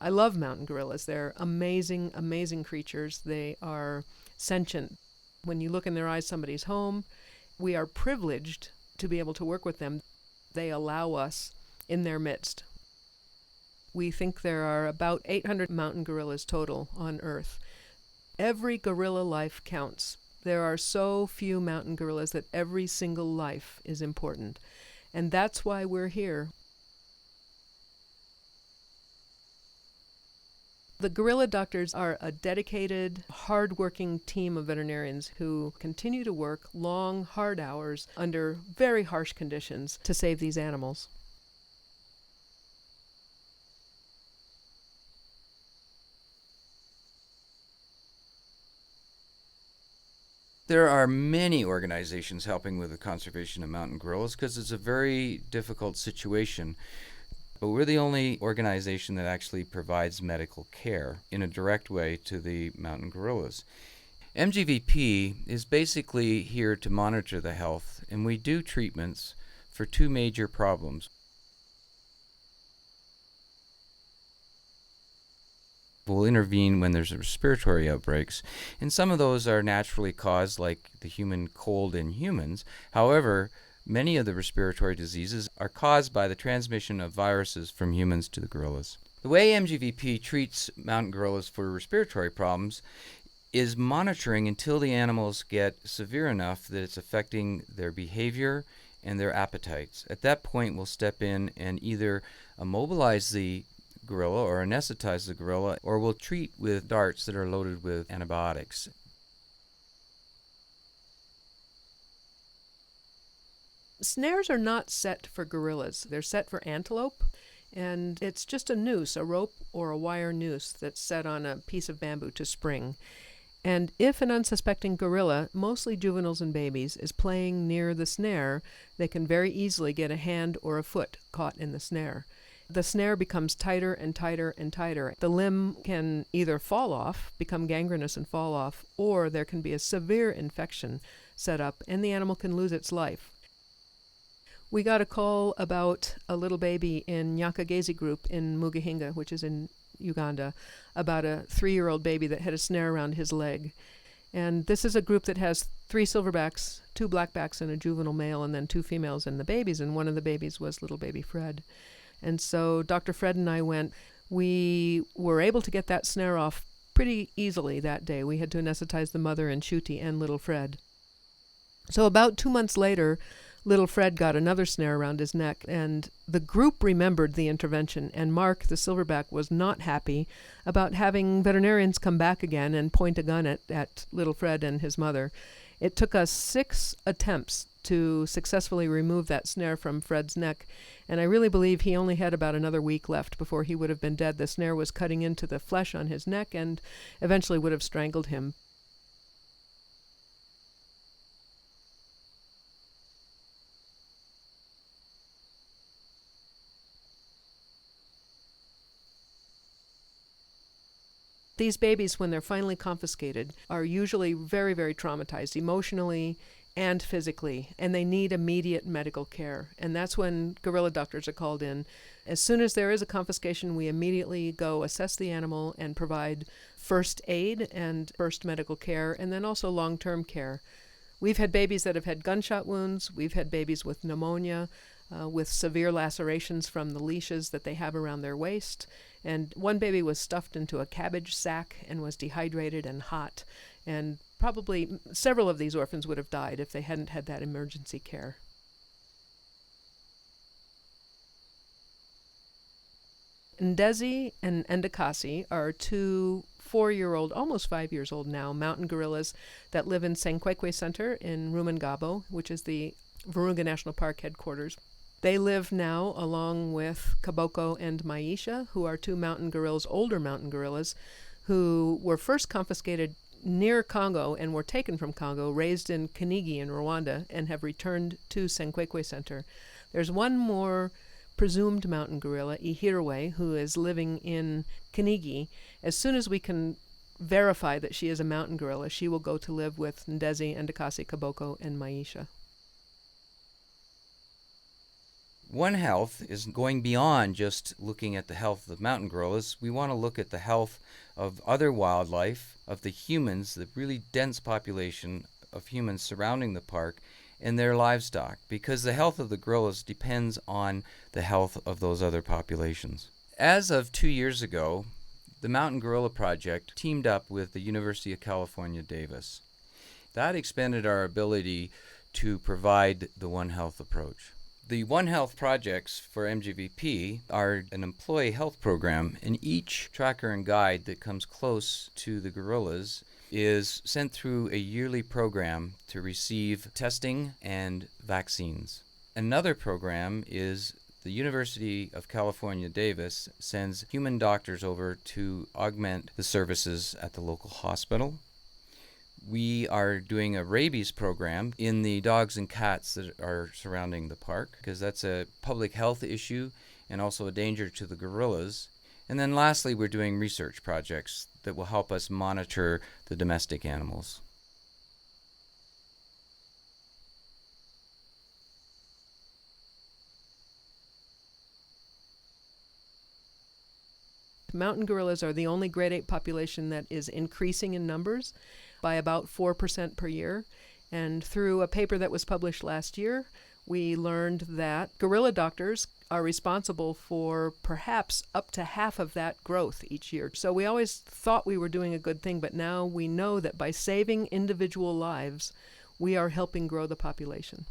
I love mountain gorillas. They're amazing, amazing creatures. They are sentient. When you look in their eyes, somebody's home. We are privileged to be able to work with them. They allow us in their midst. We think there are about 800 mountain gorillas total on Earth. Every gorilla life counts. There are so few mountain gorillas that every single life is important. And that's why we're here. The gorilla doctors are a dedicated, hard-working team of veterinarians who continue to work long, hard hours under very harsh conditions to save these animals. There are many organizations helping with the conservation of mountain gorillas because it's a very difficult situation. But we're the only organization that actually provides medical care in a direct way to the mountain gorillas. MGVP is basically here to monitor the health, and we do treatments for two major problems. We'll intervene when there's respiratory outbreaks, and some of those are naturally caused, like the human cold in humans. However, many of the respiratory diseases are caused by the transmission of viruses from humans to the gorillas. The way MGVP treats mountain gorillas for respiratory problems is monitoring until the animals get severe enough that it's affecting their behavior and their appetites. At that point, we'll step in and either immobilize the gorilla or anesthetize the gorilla, or we'll treat with darts that are loaded with antibiotics. Snares are not set for gorillas. They're set for antelope, and it's just a noose, a rope or a wire noose that's set on a piece of bamboo to spring. And if an unsuspecting gorilla, mostly juveniles and babies, is playing near the snare, they can very easily get a hand or a foot caught in the snare. The snare becomes tighter and tighter and tighter. The limb can either fall off, become gangrenous and fall off, or there can be a severe infection set up and the animal can lose its life. We got a call about a little baby in Nyakagezi group in Mugahinga, which is in Uganda, about a 3-year-old baby that had a snare around his leg. And this is a group that has 3 silverbacks, 2 blackbacks, and a juvenile male, and then 2 females and the babies, and one of the babies was little baby Fred. And so Dr. Fred and I went. We were able to get that snare off pretty easily that day. We had to anesthetize the mother and Shuti and little Fred. So about 2 months later, little Fred got another snare around his neck, and the group remembered the intervention, and Mark, the silverback, was not happy about having veterinarians come back again and point a gun at little Fred and his mother. It took us 6 attempts to successfully remove that snare from Fred's neck, and I really believe he only had about another week left before he would have been dead. The snare was cutting into the flesh on his neck and eventually would have strangled him. These babies, when they're finally confiscated, are usually very, very traumatized emotionally and physically, and they need immediate medical care. And that's when gorilla doctors are called in. As soon as there is a confiscation, we immediately go assess the animal and provide first aid and first medical care, and then also long-term care. We've had babies that have had gunshot wounds. We've had babies with pneumonia, with severe lacerations from the leashes that they have around their waist. And one baby was stuffed into a cabbage sack and was dehydrated and hot. And probably several of these orphans would have died if they hadn't had that emergency care. Ndezi and Ndakasi are 2 4-year-old, almost 5 years old now, mountain gorillas that live in Senkwekwe Center in Rumangabo, which is the Virunga National Park headquarters. They live now along with Kaboko and Maisha, who are 2 mountain gorillas, older mountain gorillas, who were first confiscated near Congo and were taken from Congo, raised in Kinigi in Rwanda, and have returned to Senkwekwe Center. There's one more presumed mountain gorilla, Ihirwe, who is living in Kinigi. As soon as we can verify that she is a mountain gorilla, she will go to live with Ndezi, Ndakasi, Kaboko, and Maisha. One Health is going beyond just looking at the health of mountain gorillas. We want to look at the health of other wildlife, of the humans, the really dense population of humans surrounding the park, and their livestock, because the health of the gorillas depends on the health of those other populations. As of 2 years ago, the Mountain Gorilla Project teamed up with the University of California, Davis. That expanded our ability to provide the One Health approach. The One Health projects for MGVP are an employee health program, and each tracker and guide that comes close to the gorillas is sent through a yearly program to receive testing and vaccines. Another program is the University of California, Davis sends human doctors over to augment the services at the local hospital. We are doing a rabies program in the dogs and cats that are surrounding the park, because that's a public health issue and also a danger to the gorillas. And then lastly, we're doing research projects that will help us monitor the domestic animals. Mountain gorillas are the only great ape population that is increasing in numbers by about 4% per year. And through a paper that was published last year, we learned that gorilla doctors are responsible for perhaps up to half of that growth each year. So we always thought we were doing a good thing, but now we know that by saving individual lives, we are helping grow the population.